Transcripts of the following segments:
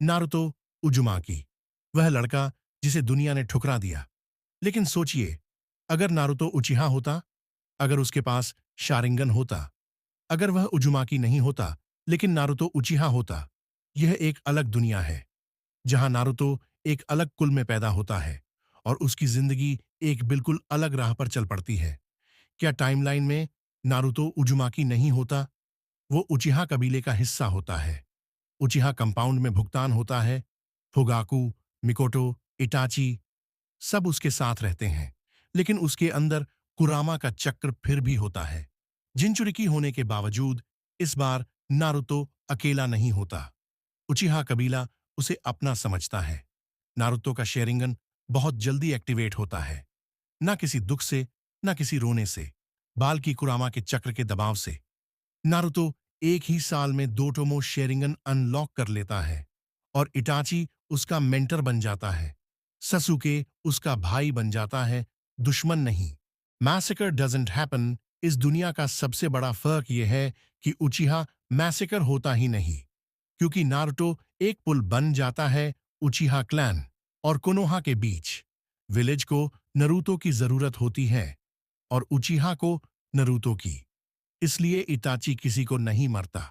Naruto उजुमाकी, वह लड़का जिसे दुनिया ने ठुकरा दिया। लेकिन सोचिए, अगर नारुतो उचिहा होता, अगर उसके पास शारिंगन होता, अगर वह उजुमाकी नहीं होता लेकिन नारुतो उचिहा होता। यह एक अलग दुनिया है जहां नारुतो एक अलग कुल में पैदा होता है और उसकी जिंदगी एक बिल्कुल अलग राह पर चल पड़ती है। क्या टाइमलाइन में नारुतो उजुमाकी नहीं होता? वो उचिहा कबीले का हिस्सा होता है। उचिहा कंपाउंड में भुगतान होता है। फुगाकू, मिकोटो, इटाची सब उसके साथ रहते हैं, लेकिन उसके अंदर कुरामा का चक्र फिर भी होता है। जिंचुरिकी होने के बावजूद इस बार नारुतो अकेला नहीं होता। उचिहा कबीला उसे अपना समझता है। नारुतो का शेरिंगन बहुत जल्दी एक्टिवेट होता है, ना किसी दुख से, ना किसी रोने से, बाल्कि कुरामा के चक्र के दबाव से। नारुतो एक ही साल में दो टोमो शेरिंगन अनलॉक कर लेता है और इटाची उसका मेंटर बन जाता है। ससुके उसका भाई बन जाता है, दुश्मन नहीं। मैसेकर डजंट हैपन इस दुनिया का सबसे बड़ा फर्क यह है कि उचिहा मैसेकर होता ही नहीं, क्योंकि नारुतो एक पुल बन जाता है उचिहा क्लैन और कोनोहा के बीच। विलेज को नरूतो की जरूरत होती है और उचिहा को नरूतो की। इसलिए इताची किसी को नहीं मरता,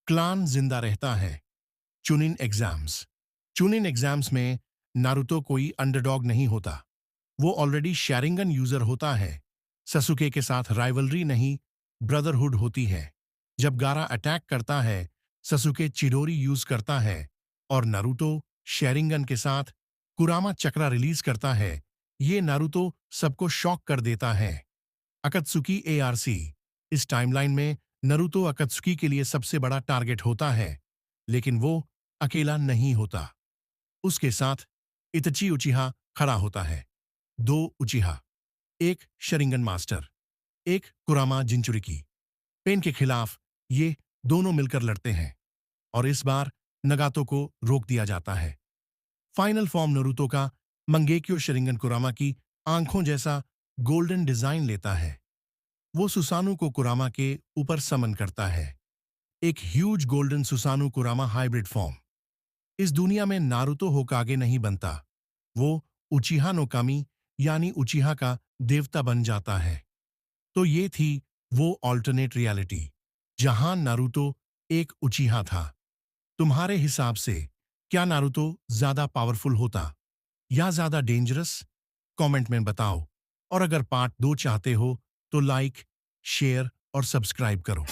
क्लान जिंदा रहता है। चुनिन एग्जाम्स, चुनिन एग्जाम्स में नारुतो कोई अंडरडॉग नहीं होता। वो ऑलरेडी शैरिंगन यूजर होता है। ससुके के साथ राइवलरी नहीं, ब्रदरहुड होती है। जब गारा अटैक करता है, ससुके चिडोरी यूज करता है और नारुतो शैरिंगन के साथ कुरामा चक्रा रिलीज करता है। ये नारुतो सबको शॉक कर देता है। अकत्सुकी एआरसी, इस टाइमलाइन में नारुतो अकत्सुकी के लिए सबसे बड़ा टारगेट होता है, लेकिन वो अकेला नहीं होता। उसके साथ इतची उचिहा खड़ा होता है। दो उचिहा, एक शरिंगन मास्टर, एक कुरामा जिंचुरिकी। पेन के खिलाफ ये दोनों मिलकर लड़ते हैं और इस बार नगातो को रोक दिया जाता है। फाइनल फॉर्म नारुतो का मंगेक्यो शरिंगन कुरामा की आंखों जैसा गोल्डन डिजाइन लेता है। वो सुसानु को कुरामा के ऊपर समन करता है, एक ह्यूज गोल्डन सुसानु कुरामा हाइब्रिड फॉर्म। इस दुनिया में नारुतो होकागे नहीं बनता, वो उचिहा नो कामी यानी उचिहा का देवता बन जाता है। तो ये थी वो ऑल्टरनेट रियलिटी जहां नारुतो एक उचिहा था। तुम्हारे हिसाब से क्या नारुतो ज्यादा पावरफुल होता या ज्यादा डेंजरस? कमेंट में बताओ। और अगर पार्ट 2 चाहते हो तो लाइक, शेयर और सब्सक्राइब करो।